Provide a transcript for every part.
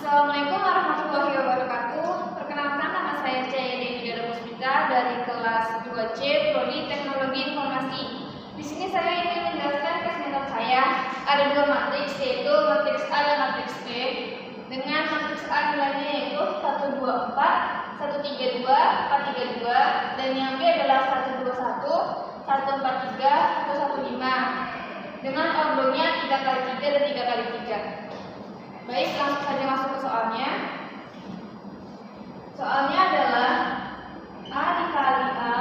Assalamualaikum warahmatullahi wabarakatuh. Perkenalkan, nama saya Cahyadi Widya Puspita dari kelas 2C Prodi Teknologi Informasi. Di sini saya ingin menjelaskan kesempatan saya. Ada dua matriks, yaitu matriks A dan matriks B. Dengan matriks A nilainya yaitu 1, 2, 4, 1, 3, 2, 4, 3, 2, dan yang B adalah 1, 2, 1, 1, 4, 3, 1, 1, 5. Dengan ordonya 3 kali 3 dan 3 kali 3. Baik, langsung saja masuk ke soalnya. Soalnya adalah A dikali A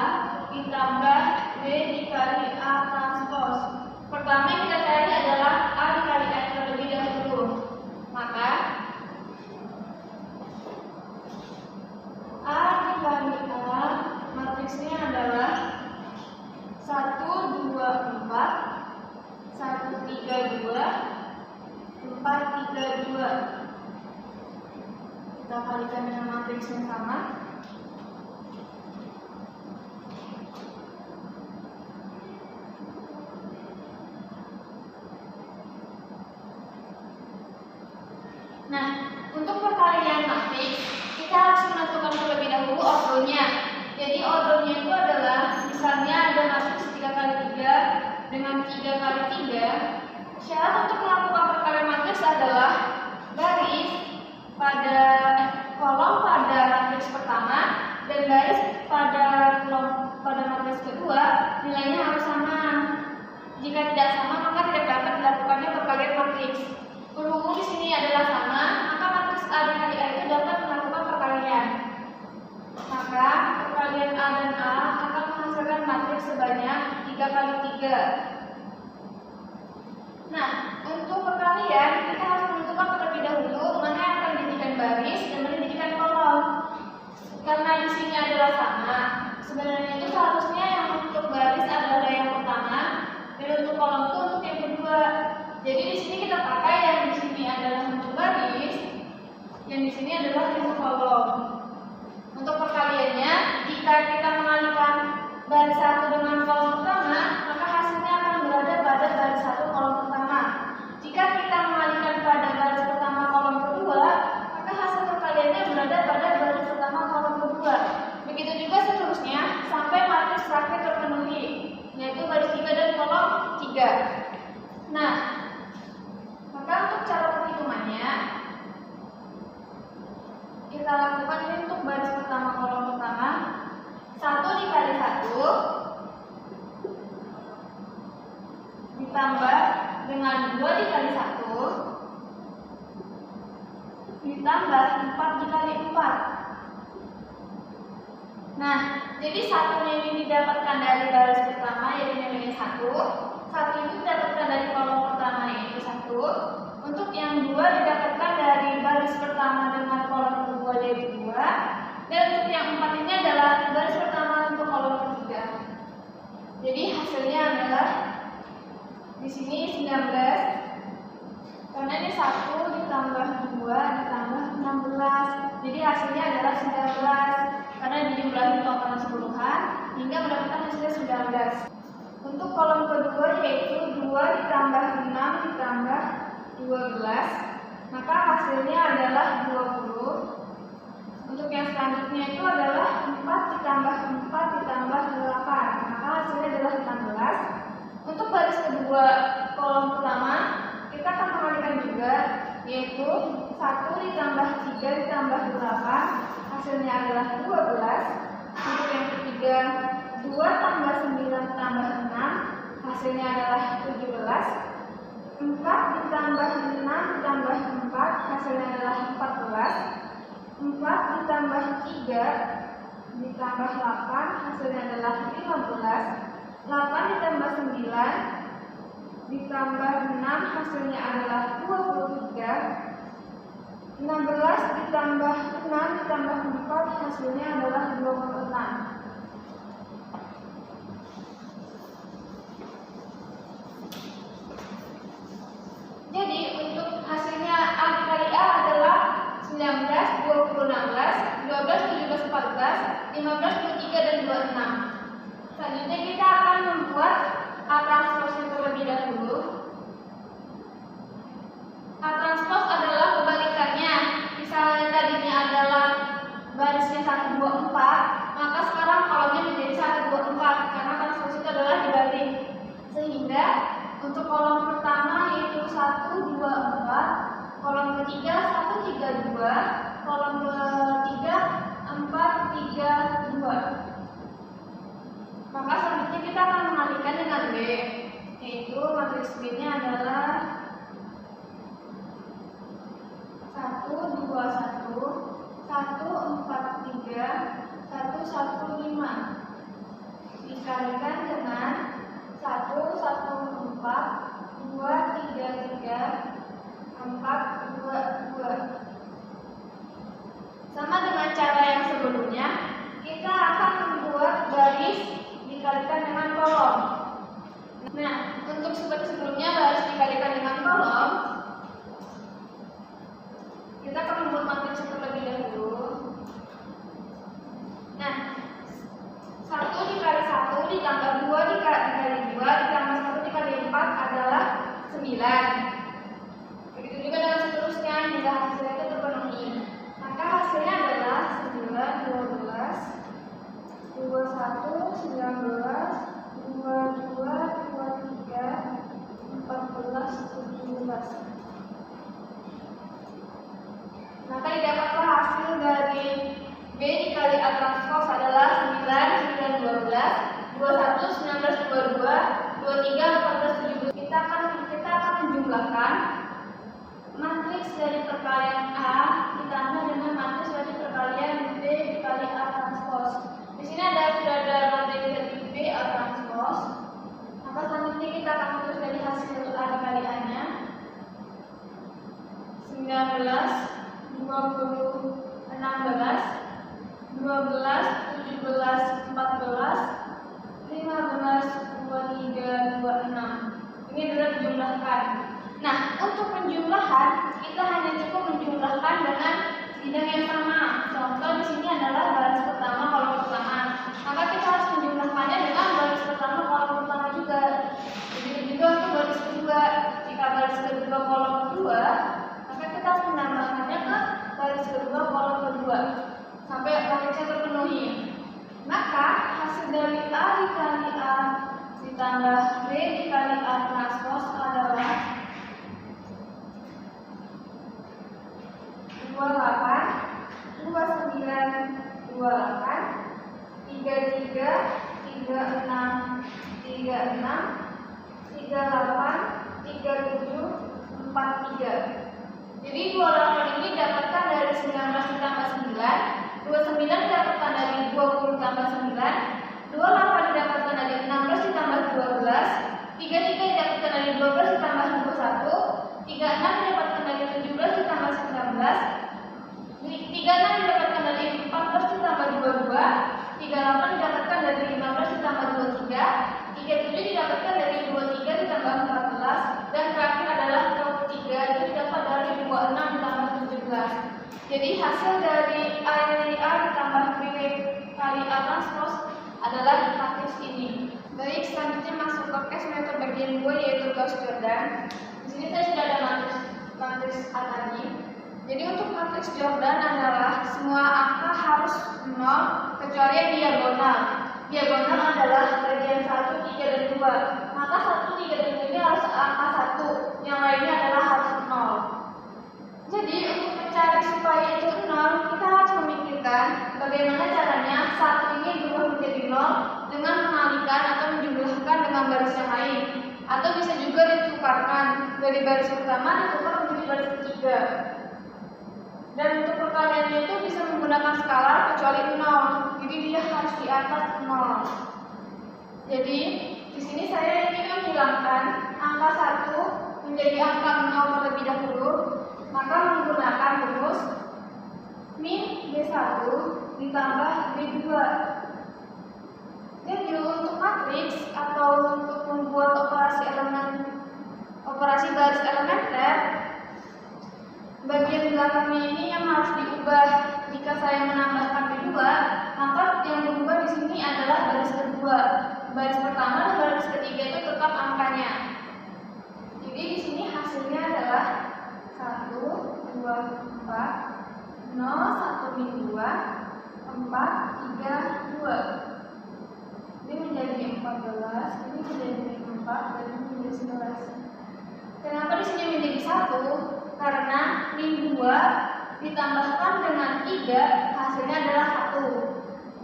ditambah B dikali A transpos. Pertama yang kita cari adalah A dikali A terlebih dahulu. Maka A dikali A matriksnya adalah 1, 2, 4, 1, 3, 2, 4, 3, 2. Kita kalikan dengan matriks yang sama. Nah, untuk perkalian matriks, kita harus menentukan terlebih dahulu ordonya. Jadi ordonya itu adalah, misalnya ada matriks 3 kali 3 dengan 3 kali 3. Syarat untuk melakukan perkalian matriks adalah baris pada kolom pada matriks pertama dan baris pada matriks kedua nilainya harus sama. Jika tidak sama, maka tidak dapat dilakukannya perkalian matriks. Berhubung di sini adalah sama, maka matriks A dikali A itu dapat melakukan perkalian. Maka perkalian A dan A akan menghasilkan matriks sebanyak 3 kali 3. Nah, untuk perkalian kita harus menentukan terlebih dahulu mana yang akan dijadikan baris dan mana dijadikan kolom. Karena di sini adalah sama, sebenarnya itu seharusnya yang untuk baris adalah yang pertama dan untuk kolom itu untuk yang kedua. Jadi di sini kita pakai yang di sini adalah untuk baris, yang di sini adalah untuk kolom. Untuk perkaliannya, jika kita mengalihkan baris 1 dengan kolom pertama, maka hasilnya akan berada pada baris 1 kolom pertama. Jika kita mengalihkan pada baris pertama kolom kedua, maka hasil perkaliannya berada pada baris pertama kolom kedua. Begitu juga seterusnya sampai matriks terakhir terpenuhi, yaitu baris 3 dan kolom 3. Nah, maka untuk cara perhitungannya kita lakukan ini untuk baris pertama kolom pertama. 1 dikali 1 ditambah dengan 2 dikali 1 ditambah 4 dikali 4. Nah, jadi satunya ini didapatkan dari baris pertama yaitu nilainya 1. Satu itu didapatkan dari kolom pertama yaitu 1. Untuk yang 2 didapatkan dari baris pertama dengan kolom kedua yaitu 2. Dan untuk yang 4 ini adalah baris pertama untuk kolom ketiga. Jadi hasilnya adalah di sini 19. Karena ini 1 ditambah 2 ditambah 16. Jadi hasilnya adalah 19. Karena dijumlahi total keseluruhan hingga mendapatkan hasilnya 19. Untuk kolom kedua yaitu 2 ditambah 6 ditambah 12. Maka hasilnya adalah 20. Untuk yang selanjutnya itu adalah 4 ditambah 4 ditambah 8. Maka hasilnya adalah 16. Untuk baris kedua kolom pertama kita akan mengalihkan juga, yaitu 1 ditambah 3 ditambah 8. Hasilnya adalah 12. Untuk yang ketiga 2 tambah 9 tambah 6. Hasilnya adalah 17. 4 ditambah 6 ditambah 4. Hasilnya adalah 14. 4 ditambah 3 ditambah 8 hasilnya adalah 15. 8 ditambah 9 ditambah 6 hasilnya adalah 23. 16 ditambah 6 ditambah 4 hasilnya adalah 26. Jadi untuk hasilnya A dikali A adalah 19, 20, 16, 12, 17, 14, 15, 23, dan 26. Selanjutnya kita akan membuat A transpos terlebih dahulu. A transpos adalah kebalikannya. 3, 2. Kolom ketiga 4, 3, 2. Maka selanjutnya kita akan mengalihkan dengan B, yaitu matriks B-nya adalah 1, 2, 1, 1, 4, 3, 1, 1, 5. Dikalikan dengan 1, 1, 4, 2, 3, 3, 4, 2, 2. Sama dengan cara yang sebelumnya, kita akan membuat garis dikalikan dengan kolom. Nah, untuk seperti sebelumnya garis dikalikan dengan kolom, kita akan membuat matriks terlebih dahulu. Nah, 1 dikali 1 ditambah 2 dikali 2 ditambah 1 dikali 4 adalah 9. Begitu juga dengan seterusnya hingga hasilnya itu terpenuhi. Maka hasilnya adalah 9, 12, 21, 19, 22, 23, 14, 17. Maka didapatlah hasil dari B dikali A transpose adalah 9, 9, 12, 21, 19, 22, 23, 14, 17. Kita akan menjumlahkan matriks dari perkalian A ditambah dengan matriks dari perkalian B dikali A transpose. Di sini sudah ada matriks dari B A transpose. Maka selanjutnya kita akan menulis dari hasil A dikali A-nya 19, 20, 16, 12, 17, 14, 15, 23, 26. Ini adalah dijumlahkan. Nah, untuk penjumlahan kita hanya cukup menjumlahkan dengan bidang yang sama. Contoh di sini adalah baris pertama kolom pertama. Maka kita harus menjumlahkannya dengan baris pertama kolom pertama juga. Begitu juga untuk baris kedua. Jika baris kedua kolom kedua, maka kita harus menambahkannya ke baris kedua kolom kedua sampai matriksnya terpenuhi. Maka hasil dari A dikali A ditambah B dikali A transpose adalah 28, 29, 28, 33, 36, 36, 38, 37, 43. Jadi 28 ini didapatkan dari 19 ditambah 9, 29 didapatkan dari 20 tambah 9, 28 didapatkan dari 16 ditambah 12, 33 didapatkan dari 12 ditambah 21, 36 didapatkan dari 17 ditambah 19, 36 didapatkan dari 14 ditambah 22, 38 didapatkan dari 15 ditambah 23, 37 didapatkan dari 23 ditambah 14, dan terakhir adalah 23 itu didapat dari 26 ditambah 17. Jadi hasil dari A ditambah B kali A transpose adalah matriks ini. Baik, selanjutnya masuk ke case metode bagian 2 yaitu Gauss Jordan. Di sini saya sudah ada matriks A tadi. Jadi untuk matriks Jordan adalah semua angka harus 0 kecuali yang diagonal. Diagonal adalah bagian 1, 3, dan 2. Maka 1, 3, dan 2 ini harus angka 1. Yang lainnya adalah harus 0. Jadi untuk mencari supaya itu 0, kita harus memikirkan bagaimana caranya 1 ini berubah menjadi 0 dengan mengalihkan atau menjumlahkan dengan baris yang lain. Atau bisa juga ditukarkan dari baris pertama ditukar menjadi baris ketiga. Dan untuk perkaliannya itu bisa menggunakan skalar kecuali 0. Jadi dia harus di atas 0. Jadi di sini saya ingin menghilangkan angka 1 menjadi angka 0 terlebih dahulu. Maka menggunakan rumus min B1 ditambah B2. Jadi untuk matriks atau untuk membuat operasi baris elementer, bagian belakangnya ini yang harus diubah. Jika saya menambahkan B2, maka yang berubah di sini adalah baris kedua. Baris pertama dan baris ketiga itu tetap angkanya. Jadi di sini hasilnya adalah 1, 2, 4, 0, 1, min 2, 4, 3, 2. Ini menjadi 14, ini menjadi 4, dan ini menjadi 11. Kenapa di sini menjadi 1? Karena min 2 ditambahkan dengan 3, hasilnya adalah 1.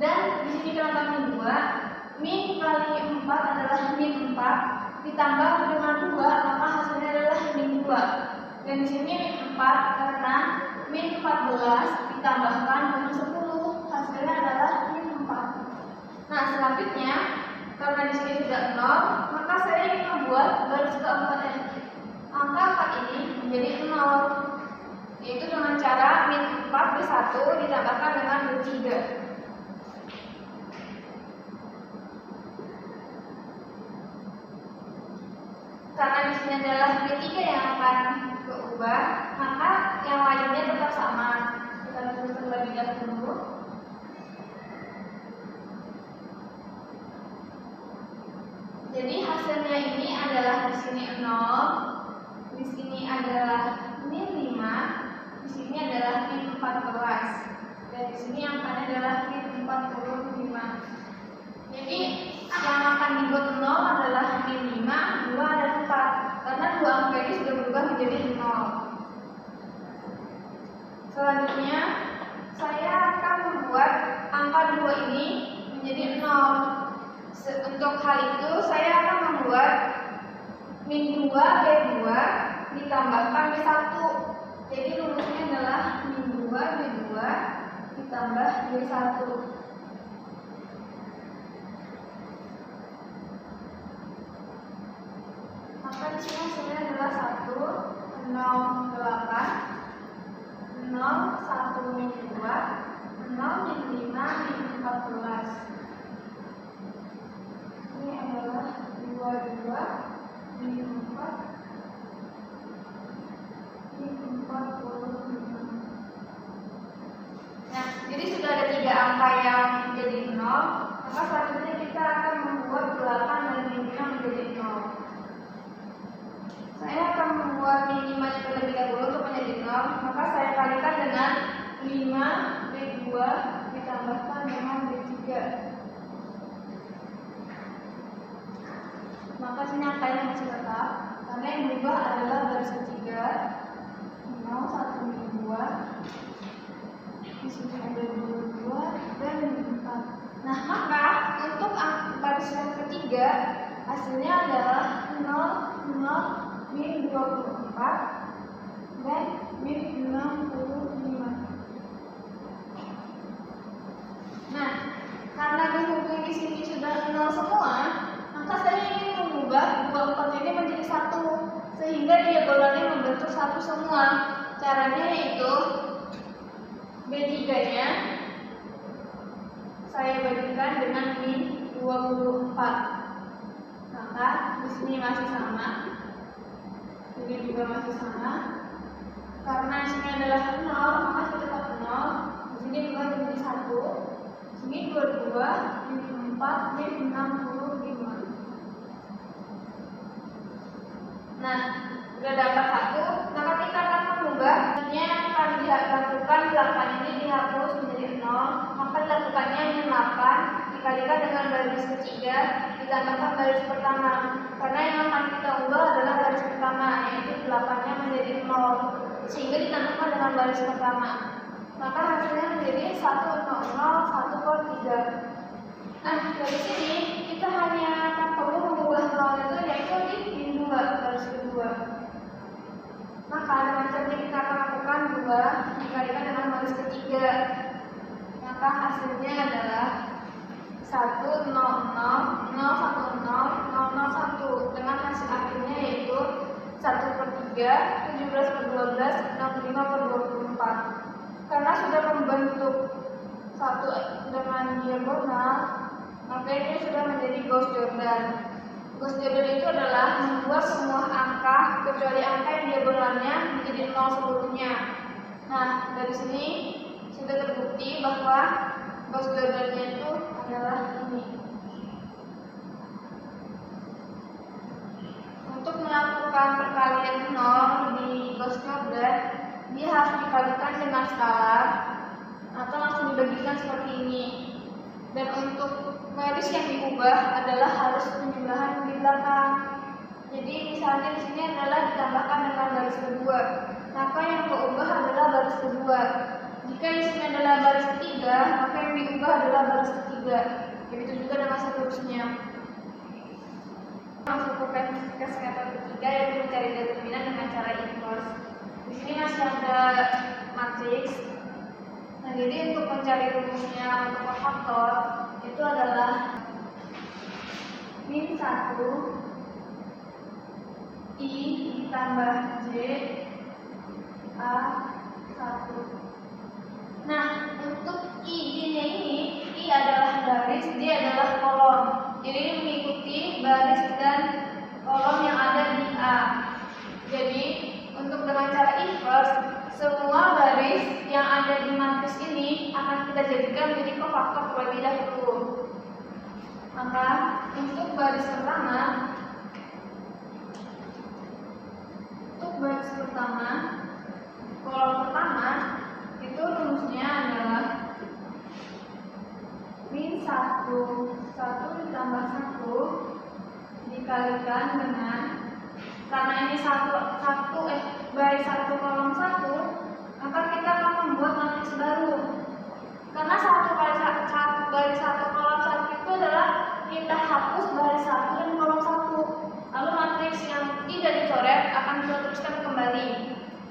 Dan di sini kenapa min 2? Min kali 4 adalah min 4, ditambah dengan 2, maka hasilnya adalah min 2. Dan di sini min 4 karena min 14 ditambahkan dengan 10, hasilnya adalah min 4. Nah, selanjutnya karena di sini sudah 0, maka saya ingin membuat baris keempat angka 4 ini menjadi 0, yaitu dengan cara min 4 per 1 ditambahkan dengan min 3. Karena di sini adalah min 3 yang akan berubah, maka yang lainnya tetap sama. Kita tulis terlebih dahulu. Jadi hasilnya ini adalah di sini 0, di sini adalah min 5, di sini adalah min 14, dan di sini angkanya adalah min 45. Jadi yang akan dibuat 0 adalah min 5, 2, dan 4, karena dua angka ini sudah berubah menjadi 0. Selanjutnya saya akan membuat angka 2 ini menjadi 0. Untuk hal itu saya akan membuat min 2 B2 ditambahkan B1. Jadi rumusnya adalah min 2 B2 ditambah B1. Maka di sini hasilnya adalah 1, 0, 8, 0, 1 min 2, 0 min 5 min 14. Ini adalah 22 min 4 min 45. Nah, jadi sudah ada 3 angka yang menjadi 0, maka selanjutnya kita akan membuat 8 dan min 5 menjadi 0. Saya akan membuat min 5 terlebih dahulu untuk menjadi 0, maka saya kalikan dengan 5 B2 ditambahkan dengan B3. Maka sini angkanya masih tetap, karena yang berubah adalah baris ketiga 0, 1 min 2, di sini ada 22 dan 4. Nah, maka untuk baris yang ketiga hasilnya adalah 0, 0, min 24 dan min 65. Nah, karena dihubungi di sini sudah 0 semua, maka saya ingin mengubah 24 ini menjadi 1, sehingga diagonalnya membentuk 1 semua. Caranya yaitu B3-nya saya bagikan dengan min 24. Maka di sini masih sama, ini juga masih sama. Karena di sini adalah 0, maka saya tetap 0. Di sini juga menjadi 1. Di sini 22 min 4 min 65. Nah, sudah dapat 1, maka kita akan mengubahnya, akan dilakukan 8 ini dihapus menjadi 0, maka dilakukannya min 8 dikalikan dengan baris ketiga ditambahkan baris pertama, karena yang akan kita ubah adalah baris pertama, yaitu 8-nya menjadi 0, sehingga ditambahkan dengan baris pertama, maka hasilnya menjadi 1, 0, 0, 1 per 3. Nah, dari sini kita hanya akan perlu mengubah 0 itu yaitu di min 2, baris kedua. Maka dengan cara kita akan lakukan 2 dikalikan dengan baris ketiga, maka hasilnya adalah 1, 0, 0, 0, 1, 0, 0, 0, 1, dengan hasil akhirnya yaitu 1 per 3, 17 per 12, 65 per 24. Karena sudah membentuk 1 dengan diagonal, maka ini sudah menjadi Gauss-Jordan. Gauss-Jordan itu adalah membuat semua angka kecuali angka yang diagonalnya menjadi 0 seluruhnya. Nah, dari sini sudah terbukti bahwa Gauss-Jordannya itu adalah ini. Untuk melakukan perkalian 0 di Gauss-Jordan, dia harus dikalikan dengan skalar atau langsung dibagikan seperti ini. Dan untuk garis yang diubah adalah harus penjumlahan di belakang. Jadi misalnya di sini adalah ditambahkan dengan baris kedua, maka yang berubah adalah baris kedua. 2. Jika di sini adalah baris ketiga, maka yang diubah adalah baris ketiga. Begitu juga dengan seterusnya. Masuk ke kesehatan ketiga, yaitu mencari determinan dengan cara inverse. Di sini masih ada matriks. Nah, jadi untuk mencari rumusnya untuk faktor itu adalah min 1 I ditambah J A 1. Nah, untuk I-nya ini, I adalah baris, J adalah kolom. Jadi ini mengikuti baris dan kolom yang ada di A. Jadi untuk dengan cara inverse, semua baris yang ada di matriks ini akan kita jadikan menjadi kofaktor terlebih dahulu. Maka untuk baris pertama, kolom pertama itu rumusnya adalah min 1 ditambah 1 dikalikan dengan, karena ini baris 1 kolom 1, maka kita akan membuat matriks baru. Karena baris 1 kolom 1 itu adalah kita hapus baris 1 dan kolom 1. Lalu matriks yang tidak dicoret akan kita tuliskan kembali.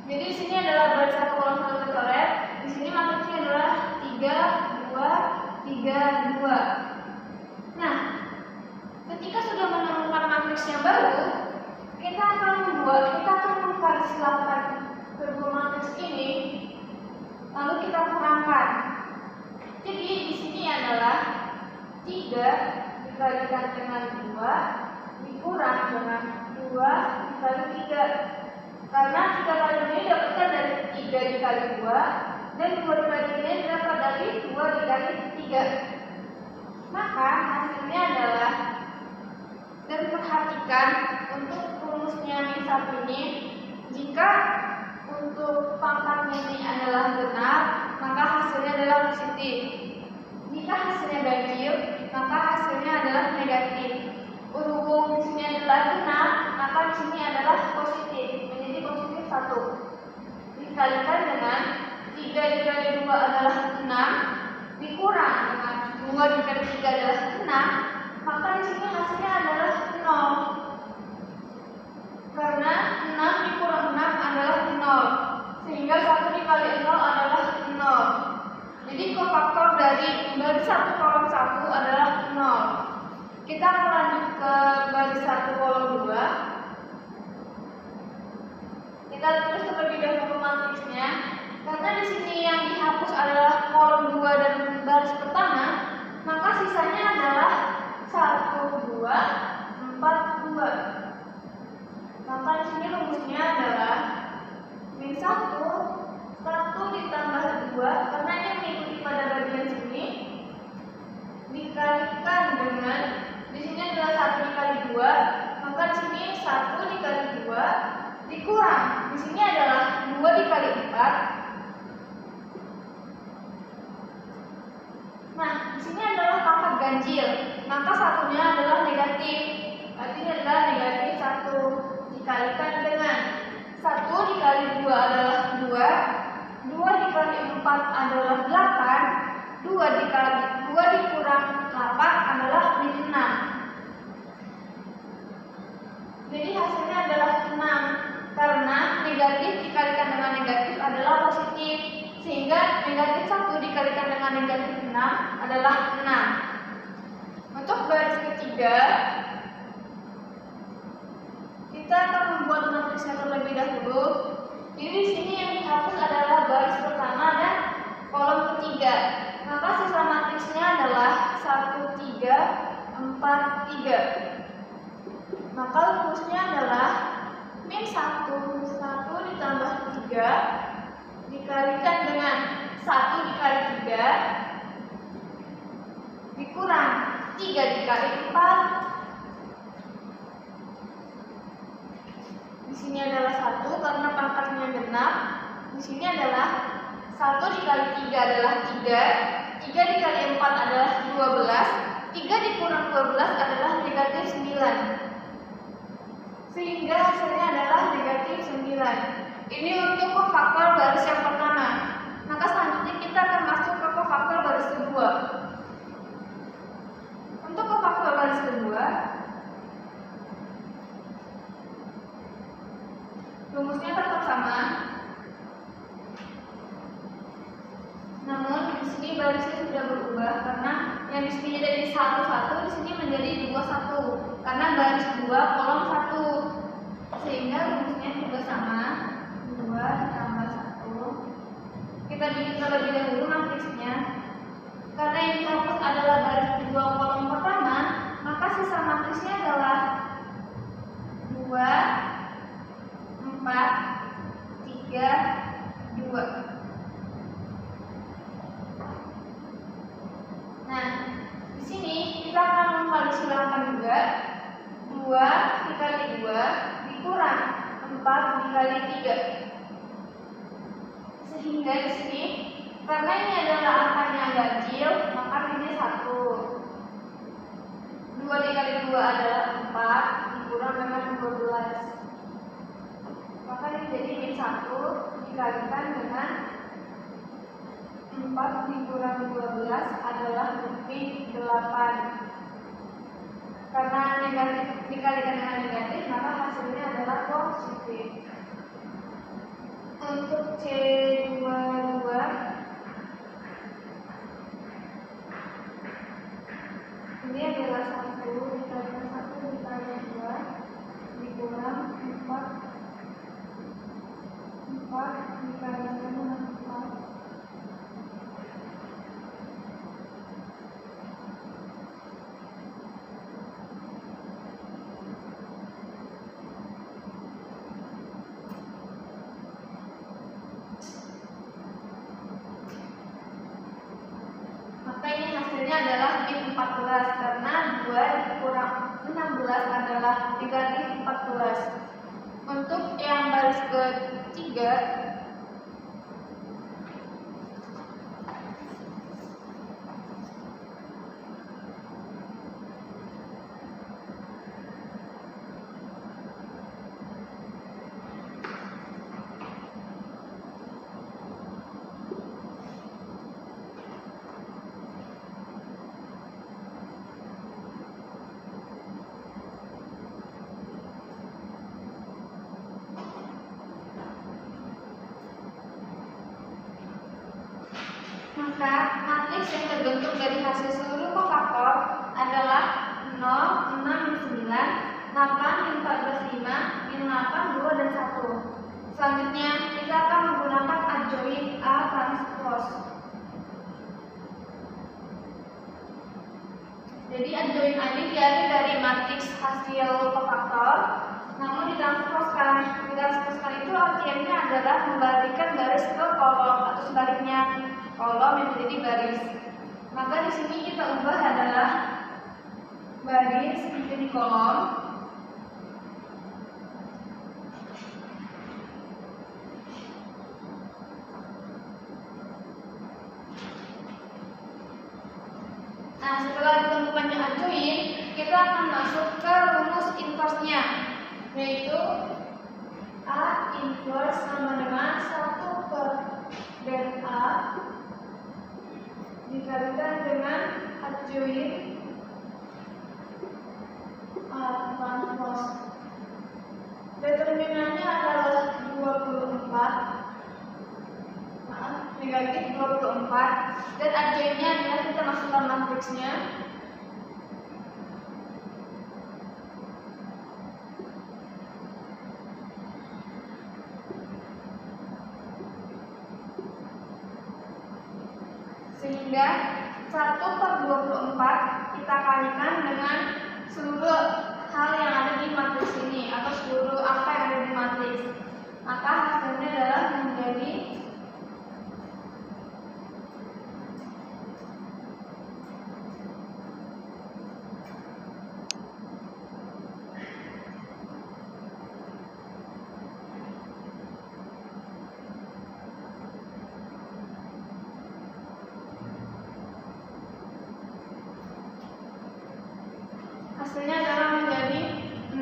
Jadi di sini adalah baris 1 kolom 1 tercoret. Di sini matriksnya adalah 3 2 3 2. Nah, ketika sudah menemukan matriks yang baru, kita akan mengkalisilahkan kedua matriks ini, lalu kita kurangkan. Jadi di sini adalah 3 dikalikan dengan 2 dikurang dengan 2 dikali 3. Karena 3 kali ini dapatkan dari 3 dikali 2 dan 2 dikali 3 ini dapat dari 2 dikali 3. Maka hasilnya adalah, dan perhatikan untuk rumusnya min 1 ini, jika untuk pangkatnya ini adalah benar, maka hasilnya adalah positif. Jika hasilnya ganjil, maka hasilnya adalah negatif. Berhubung di sini adalah benar, maka di sini adalah positif, menjadi positif 1. Dikalikan dengan 3 dikali 2 adalah 6, dikurang dengan 2 dikali 3 adalah 6, maka di sini hasilnya adalah 0. Karena 6 dikurang 6 adalah 0, sehingga 1 dikali 0 adalah 0. Jadi kofaktor dari baris 1 kolom 1 adalah 0. Kita akan lanjut ke baris 1 kolom 2. Kita tulis terlebih dahulu matriksnya. Karena di sini yang dihapus adalah kolom 2 dan baris pertama, maka sisanya adalah 1 2 4 2. Maka di sini rumusnya adalah min 1 ditambah 2, karena ini mengikuti pada bagian sini, dikalikan dengan, di sini adalah 1 dikali 2, maka di sini 1 dikali 2 dikurang, di sini adalah 2 dikali 4. Nah, di sini adalah pangkat ganjil, maka satunya adalah negatif, artinya adalah negatif 1 dikalikan dengan 1 dikali 2 adalah 2 dikali 4 adalah 8, 2 dikali 2 dikurang 8 adalah min 6. Jadi hasilnya adalah 6, karena negatif dikalikan dengan negatif adalah positif, sehingga negatif 1 dikalikan dengan negatif 6 adalah 6. Untuk baris ketiga, kita akan membuat matriksnya terlebih dahulu. Jadi di sini yang dihapus adalah baris pertama dan kolom ketiga. Maka sisa matriksnya adalah 1 3 4 3. Maka rumusnya adalah min 1 ditambah 3 dikalikan dengan 1 dikali 3 dikurang 3 dikali 4. Di sini adalah 1 karena pangkatnya genap. Di sini adalah 1 dikali 3 adalah 3, 3 dikali 4 adalah 12, 3 dikurang 12 adalah negatif 9. Sehingga hasilnya adalah negatif 9. Ini untuk kofaktor baris yang pertama. barisnya sudah berubah karena yang di sini dari 1 di sini menjadi 2 1 karena baris 2 kolom 1, sehingga rumusnya juga sama 2 tambah 1. Kita bikin terlebih dahulu matriksnya. Karena yang dihapus adalah baris 2 kolom pertama, maka sisa matriksnya adalah 2 4 3 2. Nah, di sini kita akan mengkalkulasikan juga 2 dikali 2 dikurang 4 dikali 3. Sehingga di sini karena ini adalah angkanya ganjil, maka ini 1. 2 dikali 2 adalah 4 dikurang dengan 12. Maka ini jadi min 1 dikalikan dengan 4 dikurang 12 adalah min 8. Karena negatif dikalikan dengan negatif, maka hasilnya adalah positif. Untuk C22 ini adalah 1 dikalikan 1 dikalikan 2 dikurang 4 dikalikan dengan 4. Maka ini hasilnya adalah min 14 karena 2 dikurang 16 adalah negatif 14. Untuk yang baris ketiga maka matriks yang terbentuk dari hasil seluruh kofaktor adalah 0, 6, min 9, 8, min 14, 5, min 8, 2, dan 1. Selanjutnya kita akan menggunakan adjoin A transpose. Jadi adjoin A ini diambil dari matriks hasil kofaktor, namun ditransposkan. Ditransposkan itu artinya adalah membalikkan baris ke kolom atau sebaliknya kolom yang menjadi baris. Maka di sini kita ubah adalah baris menjadi kolom. Nah, setelah ditemukannya adjoin, kita akan masuk ke rumus inverse-nya, yaitu A inverse sama dengan 1 per del A dikalikan dengan adjoin A transpose. Determinannya adalah 24, negatif 24, dan adjoinnya adalah kita masukkan matriksnya. Sehingga 1 per 24 kita kalikan dengan seluruh hal yang ada di matriks ini atau seluruh angka yang ada di matriks. Maka hasilnya adalah menjadi hasilnya adalah menjadi 0,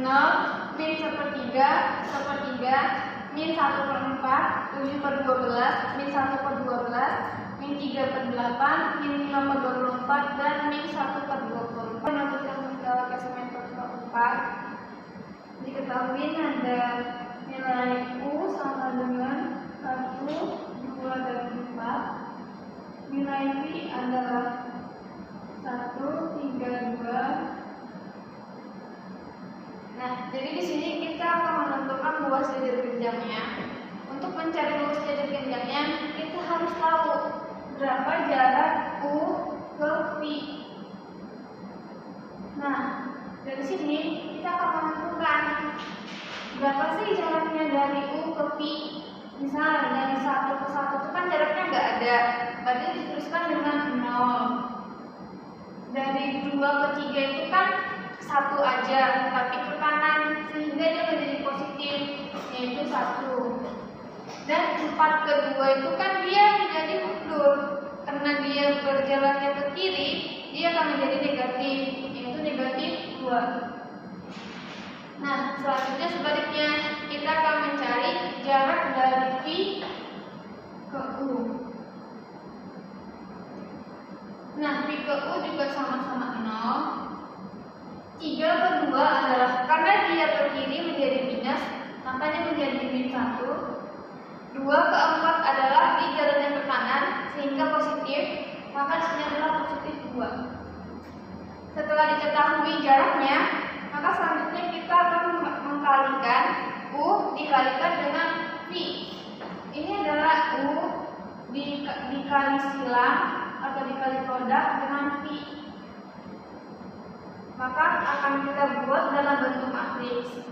min 1/3, min 1/4, 7 per 12, min 1 per 12, min 3 per 8, min 5 per 24, dan min 1 per 24. Untuk yang meninggalkan semester 4, diketahui ada nilai U sama dengan 1, 2, dan 4. Nilai nilai V adalah 1, 3, 2. Nah, jadi di sini kita akan menentukan luas jajar genjangnya. Untuk mencari luas jajar genjangnya, kita harus tahu berapa jarak U ke V. Nah, dari sini kita akan menentukan berapa sih jaraknya dari U ke V. Misal dari 1 ke 1 itu kan jaraknya nggak ada, berarti dituliskan dengan 0. Dari 2 ke 3 itu kan 1 aja, tapi ke kanan, sehingga dia menjadi positif, yaitu 1. Dan 4 ke 2 itu kan dia menjadi mundur, karena dia berjalannya ke kiri, dia akan menjadi negatif, yaitu negatif 2. Nah, selanjutnya sebaliknya, kita akan mencari jarak dari V ke U. Nah, V ke U juga sama-sama 0. 3 ke 2 adalah karena dia ke kiri menjadi minus, makanya menjadi min 1. 2 ke 4 adalah di jalannya ke kanan sehingga positif, maka disini adalah positif 2. Setelah diketahui jaraknya, maka selanjutnya kita akan mengkalikan U dikalikan dengan V. Ini adalah U dikali silang atau dikali produk dengan V. Maka akan kita buat dalam bentuk matriks.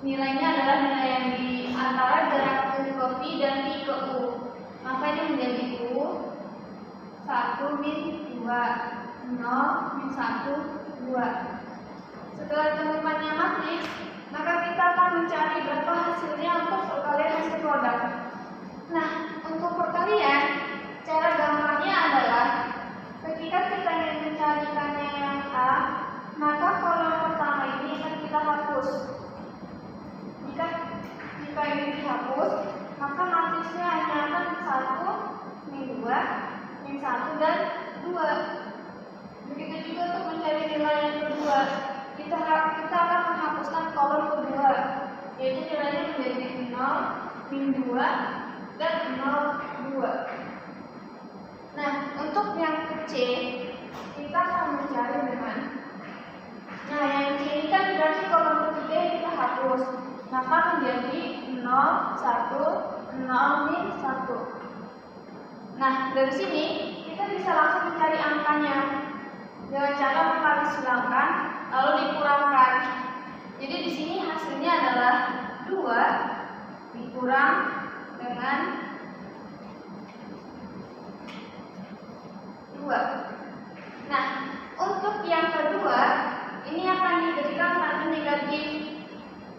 Nilainya adalah nilai yang di antara jarak U ke V dan V ke U. Maka ini menjadi U 1 min 2, 0 min 1, 2. Setelah ditemukannya matriks, maka kita akan mencari berapa hasilnya untuk perkalian hasil produk. Nah, untuk perkalian, cara gampangnya adalah ketika kita ingin mencarikannya yang A, maka kolom pertama ini akan kita hapus. Jika ini dihapus, maka matriksnya hanya akan 1, min 2, min 1, dan 2. Begitu juga untuk mencari nilai yang kedua. Kita akan menghapuskan kolom kedua, yaitu nilainya menjadi 0, min 2, dan 0, 2. Nah, untuk yang ke C, kita akan mencari dengan yang C ini kan berarti kolom ketiga yang kita hapus, maka menjadi 0, 1, 0, min 1. Nah, dari sini kita bisa langsung mencari angkanya dengan cara mengkali silangkan lalu dikurangkan. Jadi di sini hasilnya adalah 2 dikurang dengan 2. Nah, untuk yang kedua ini akan diberikan tanda negatif.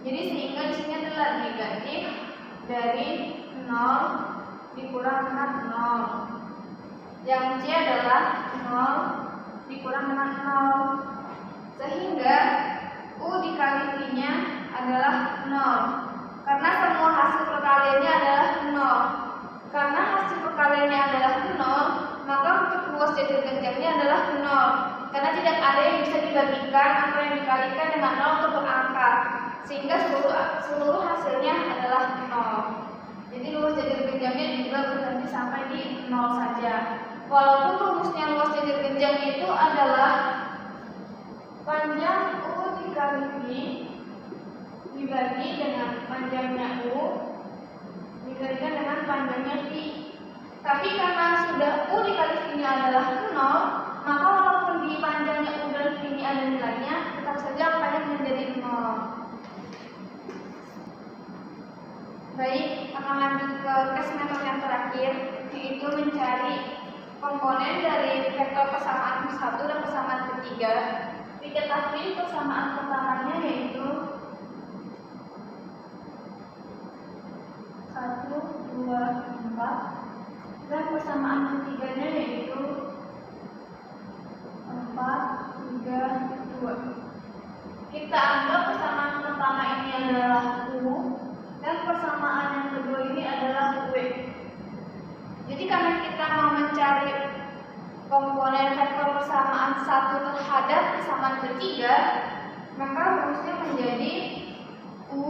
Jadi sehingga di sini adalah negatif dari 0 dikurang dengan 0. Yang C adalah 0 dikurang dengan 0. Sehingga U dikali V-nya adalah 0. Karena semua hasil perkaliannya adalah 0. Karena hasil perkaliannya adalah 0, maka untuk luas jajar genjangnya adalah 0. Karena tidak ada yang bisa dibagikan antara yang dikalikan dengan 0 untuk berangka. Sehingga seluruh hasilnya adalah 0. Jadi luas jajar genjangnya juga berhenti sampai di 0 saja. Walaupun rumusnya luas jajar genjang itu adalah panjang U dikali V dibagi dengan panjangnya U dikalikan dengan panjangnya V. Tapi karena sudah U dikali V-nya adalah 0, maka walaupun di panjangnya U dan V ini ada nilainya, tetap saja angkanya menjadi 0. Baik, akan lanjut ke tes metode yang terakhir, yaitu mencari komponen dari vektor persamaan ke-1 dan persamaan ke-3. Diketahui persamaan pertamanya yaitu 1, 2, 4, dan persamaan ketiganya yaitu 4, 3, 2. Kita anggap persamaan pertama ini adalah U dan persamaan yang kedua ini adalah W. Jadi karena kita mau mencari komponen vektor persamaan 1 terhadap persamaan ketiga, maka rumusnya menjadi U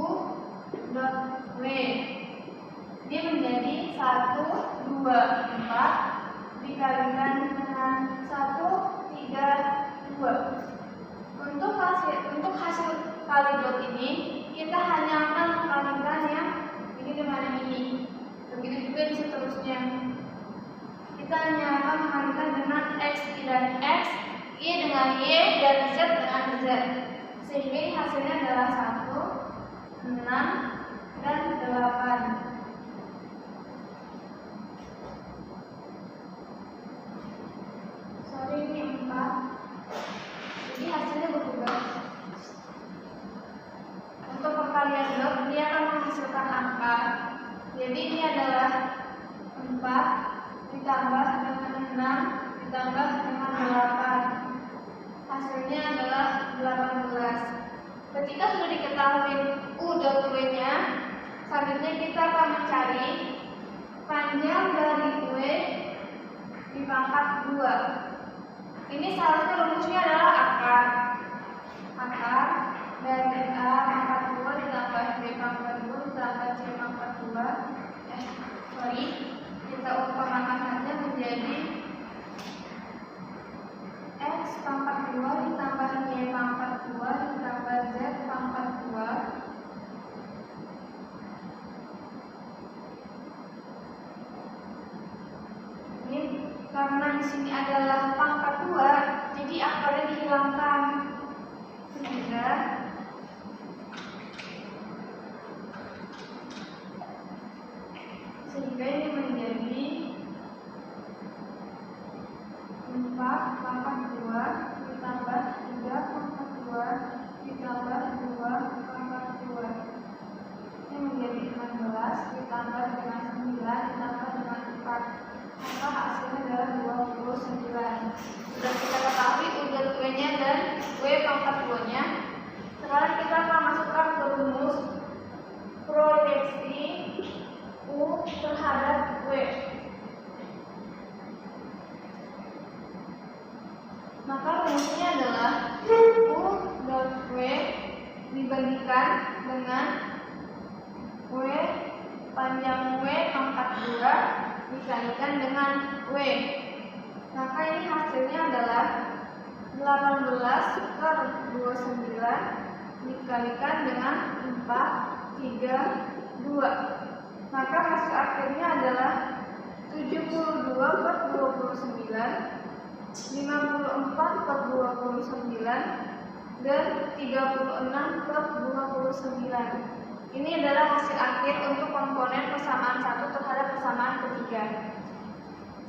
dot W. Dia menjadi 1, 2, 4, dikalikan dengan 1, 3, 2. Untuk hasil kali dot ini kita hanya akan mengkalikan yang ini dengan yang ini. Begitu juga di seterusnya. Kita hanya akan mengkalikan dengan X dan X, Y dengan Y, dan Z dengan Z. Sehingga ini hasilnya adalah 1, 6, dan 8. Sorry, ini 4. Jadi hasilnya berubah. Untuk perkalian dot, dia akan menghasilkan angka. Jadi ini adalah 4 ditambah dengan 6 ditambah dengan 8. Hasilnya adalah 18. Ketika sudah diketahui U dan W nya, selanjutnya kita akan mencari panjang dari W dipangkat 2. Ini seharusnya rumusnya adalah akar. Akar dari A pangkat 2 ditambah B pangkat 2 ditambah C pangkat 2. Kita utamakan saja menjadi X pangkat 2 ditambah Y pangkat 2 ditambah Z pangkat 2. Ini karena di sini adalah pangkat 2, jadi akarnya dihilangkan. Sehingga ini menjadi 4 pangkat 2 ditambah 3 pangkat 2 ditambah 2 pangkat 2. Ini menjadi 16 ditambah dengan 9 ditambah dengan 4. Maka hasilnya adalah 29. Sudah kita ketahui U dan W nya dan W pangkat 2 nya. Sekarang kita akan masukkan ke rumus proyeksi U terhadap W. Maka rumusnya adalah U dot W dibandingkan dengan W panjang W pangkat 2 dikalikan dengan W. Maka ini hasilnya adalah 18 per 29 dikalikan dengan 4, 3, 2. Maka hasil akhirnya adalah 72 per 29, 54 per 29, dan 36 per 29. Ini adalah hasil akhir untuk komponen persamaan 1 terhadap persamaan ketiga.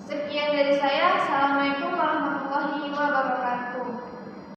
Sekian dari saya. Assalamualaikum warahmatullahi wabarakatuh.